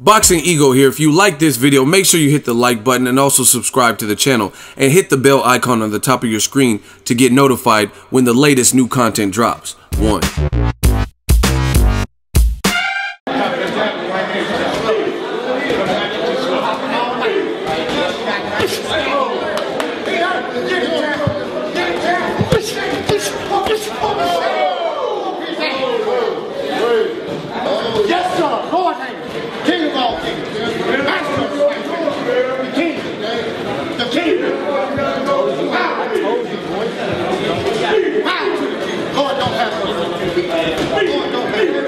Boxing Ego here. If you like this video, make sure you hit the like button and also subscribe to the channel and hit the bell icon on the top of your screen to get notified when the latest new content drops. 1. Yes, sir. Lord Haney. King of all kings. Master of all kings. The king. The king. Power to the king. Lord don't have it. Lord don't have it.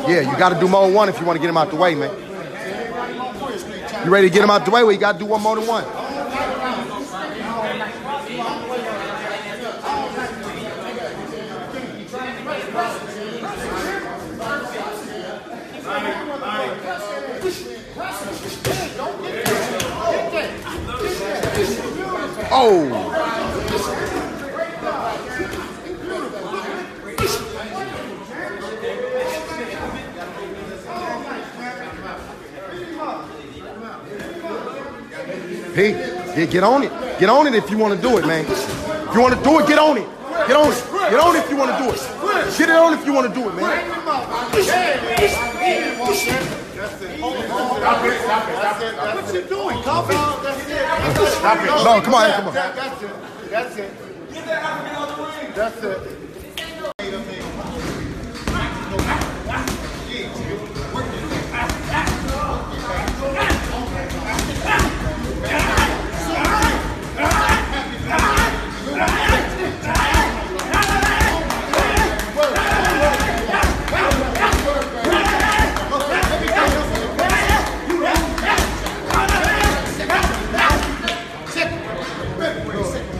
Yeah, you got to do more than one if you want to get him out the way, man. You ready to get him out the way? Well, you got to do one more than one. Oh! Hey, yeah, get on it. Get on it if you want to do it, man. If you want to do it, get on it. Get on it. Get on it if you want to do it. Get it on if you want to do it, man. What you doing, Coffee? Stop it. No, come on, come on. That's it. That's it. Get that out of me on the ring. That's it.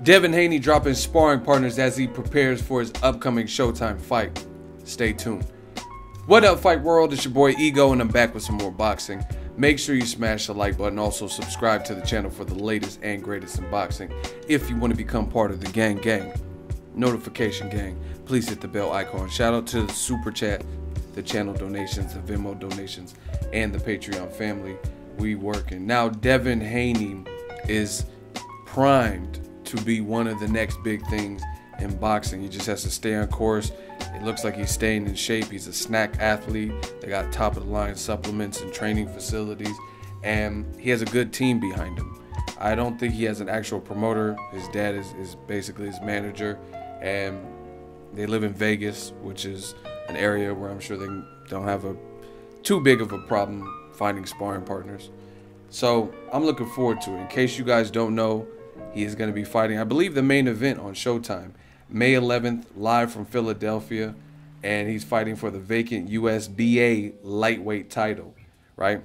Devin Haney dropping sparring partners as he prepares for his upcoming Showtime fight. Stay tuned. What up, Fight World? It's your boy Ego, and I'm back with some more boxing. Make sure you smash the like button. Also, subscribe to the channel for the latest and greatest in boxing. If you want to become part of the gang, notification gang, please hit the bell icon. Shout out to the Super Chat, the channel donations, the Venmo donations, and the Patreon family. We working. Now, Devin Haney is primed to be one of the next big things in boxing. He just has to stay on course. It looks like he's staying in shape. He's a snack athlete. They got top of the line supplements and training facilities, and he has a good team behind him. I don't think he has an actual promoter. His dad is basically his manager, and they live in Vegas, which is an area where I'm sure they don't have too big of a problem finding sparring partners. So I'm looking forward to it. In case you guys don't know, he is going to be fighting, I believe, the main event on Showtime, May 11th, live from Philadelphia, and he's fighting for the vacant USBA lightweight title, right?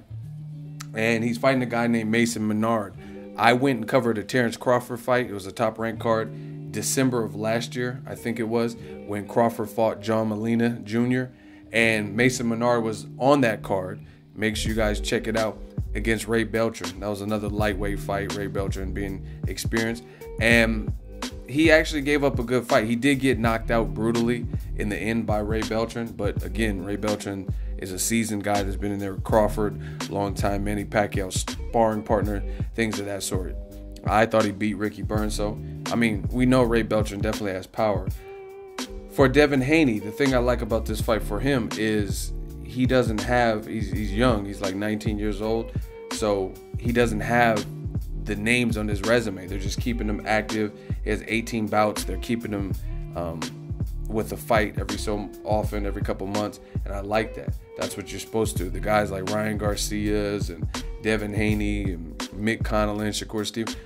And he's fighting a guy named Mason Menard. I went and covered a Terrence Crawford fight. It was a top-ranked card, December of last year, I think it was, when Crawford fought John Molina Jr., and Mason Menard was on that card. Make sure you guys check it out, against Ray Beltran. That was another lightweight fight, Ray Beltran being experienced. And he actually gave up a good fight. He did get knocked out brutally in the end by Ray Beltran. But again, Ray Beltran is a seasoned guy that's been in there with Crawford, long time Manny Pacquiao sparring partner, things of that sort. I thought he beat Ricky Burns. So, I mean, we know Ray Beltran definitely has power. For Devin Haney, the thing I like about this fight for him is he doesn't have, he's young, he's like 19 years old, so he doesn't have the names on his resume. They're just keeping him active. He has 18 bouts. They're keeping him with a fight every so often, every couple months, and I like that. That's what you're supposed to. The guys like Ryan Garcia's and Devin Haney and Mick Connelly and Shakur Steve,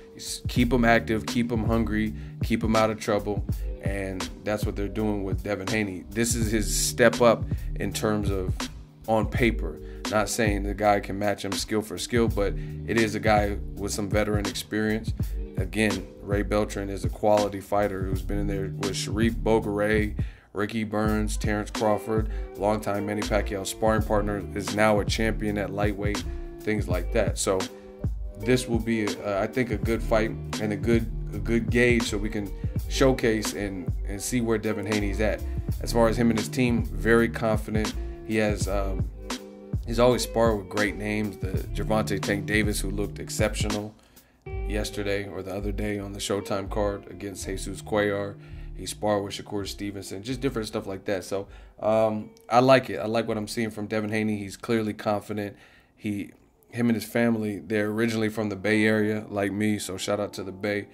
keep them active, keep them hungry, keep them out of trouble. And that's what they're doing with Devin Haney. This is his step up in terms of on paper. Not saying the guy can match him skill for skill, but it is a guy with some veteran experience. Again, Ray Beltran is a quality fighter who's been in there with Sharif Bogaray, Ricky Burns, Terrence Crawford, longtime Manny Pacquiao sparring partner, is now a champion at lightweight. things like that. So this will be, I think, a good fight and a good gauge, so we can showcase and see where Devin Haney's at. As far as him and his team, very confident. He has he's always sparred with great names. The Gervonta Tank Davis, who looked exceptional yesterday or the other day on the Showtime card against Jesus Cuellar. He sparred with Shakur Stevenson, just different stuff like that. So I like it. I like what I'm seeing from Devin Haney. He's clearly confident. Him and his family, they're originally from the Bay Area, like me, so shout out to the Bay.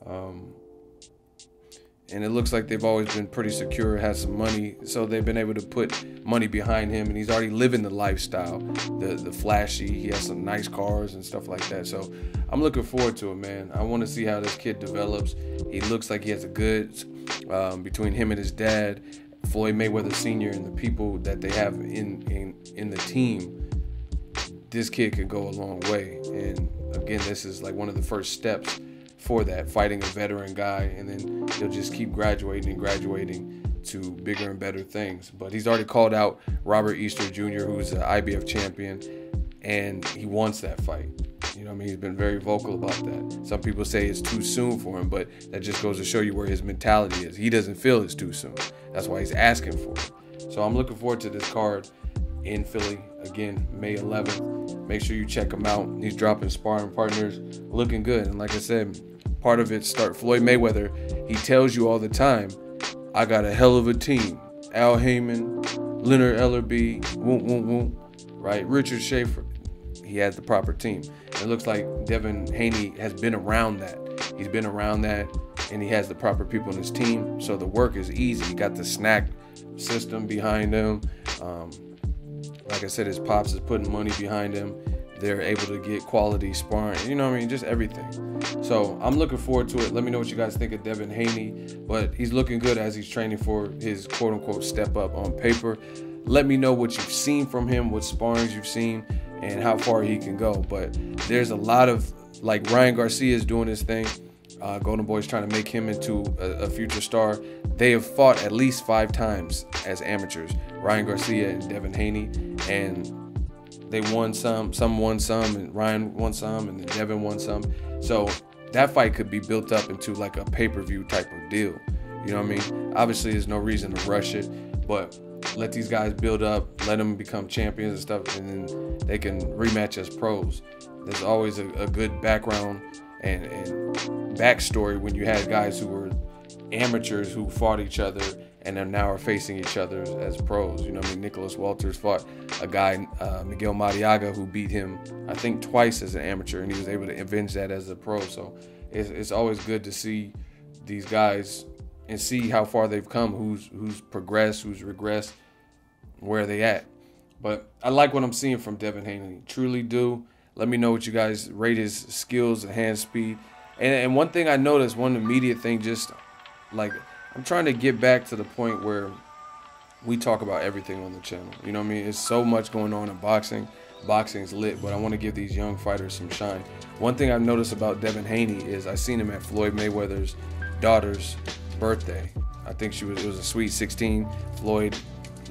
And it looks like they've always been pretty secure, has some money, so they've been able to put money behind him, and he's already living the lifestyle, the flashy. He has some nice cars and stuff like that. So I'm looking forward to it, man. I want to see how this kid develops. He looks like he has a good, between him and his dad, Floyd Mayweather Sr., and the people that they have in the team, this kid could go a long way. And again, this is like one of the first steps for that, fighting a veteran guy, and then he'll just keep graduating and graduating to bigger and better things. But he's already called out Robert Easter Jr., who's an IBF champion, and he wants that fight. You know what I mean? He's been very vocal about that. Some people say it's too soon for him, but that just goes to show you where his mentality is. He doesn't feel it's too soon. That's why he's asking for it. So I'm looking forward to this card in Philly, again, May 11th. Make sure you check him out. He's dropping sparring partners, looking good. And like I said, part of it start Floyd Mayweather. He tells you all the time, I got a hell of a team. Al Heyman, Leonard Ellerby, right? Richard Schaefer. He had the proper team. It looks like Devin Haney has been around that. He's been around that, and he has the proper people in his team. So the work is easy. He got the snack system behind him. Like I said, his pops is putting money behind him. They're able to get quality sparring. You know what I mean? Just everything. So I'm looking forward to it. Let me know what you guys think of Devin Haney. But he's looking good as he's training for his quote-unquote step up on paper. Let me know what you've seen from him, what sparrings you've seen, and how far he can go. But there's a lot of, like, Ryan Garcia is doing his thing. Golden Boy's trying to make him into a future star. They have fought at least 5 times as amateurs, Ryan Garcia and Devin Haney, and they won some won some, and Ryan won some, and then Devin won some. So that fight could be built up into like a pay-per-view type of deal. You know what I mean? Obviously, there's no reason to rush it, but let these guys build up, let them become champions and stuff, and then they can rematch as pros. There's always a good background and backstory when you had guys who were amateurs who fought each other and now are facing each other as pros. You know what I mean? Nicholas Walters fought a guy, Miguel Mariaga, who beat him, I think, twice as an amateur, and he was able to avenge that as a pro. So it's always good to see these guys and see how far they've come, who's progressed, who's regressed, where they at. But I like what I'm seeing from Devin Haney. Truly do. Let me know what you guys rate his skills and hand speed. And one thing I noticed, one immediate thing, just like, I'm trying to get back to the point where we talk about everything on the channel. You know what I mean? There's so much going on in boxing. Boxing's lit, but I want to give these young fighters some shine. One thing I've noticed about Devin Haney is I seen him at Floyd Mayweather's daughter's birthday. I think it was a sweet 16. Floyd,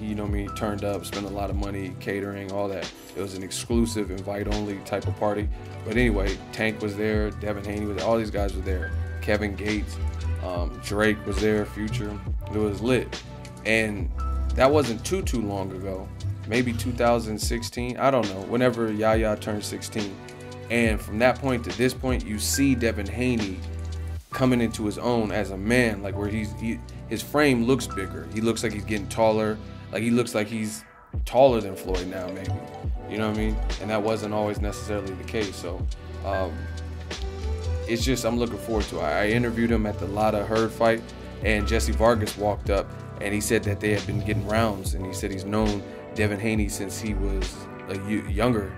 you know me, turned up, spent a lot of money, catering, all that. It was an exclusive, invite-only type of party. But anyway, Tank was there, Devin Haney was there, all these guys were there. Kevin Gates, Drake was there, Future. It was lit. And that wasn't too long ago. Maybe 2016, I don't know, whenever Yaya turned 16. And from that point to this point, you see Devin Haney coming into his own as a man, like where his frame looks bigger. He looks like he's getting taller. Like he looks like he's taller than Floyd now, maybe. You know what I mean? And that wasn't always necessarily the case. So it's just, I'm looking forward to it. I interviewed him at the Lada Hurd fight, and Jesse Vargas walked up and he said that they had been getting rounds, and he said he's known Devin Haney since he was younger,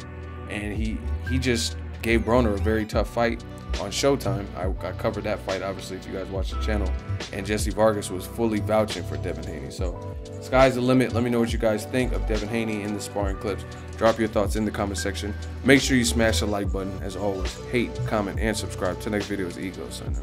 and he just gave Broner a very tough fight on Showtime. I covered that fight, obviously, if you guys watch the channel, and Jesse Vargas was fully vouching for Devin Haney. So sky's the limit. Let me know what you guys think of Devin Haney in the sparring clips. Drop your thoughts in the comment section. Make sure you smash the like button. As always, hate, comment, and subscribe. Till next video is Ego. Signing out.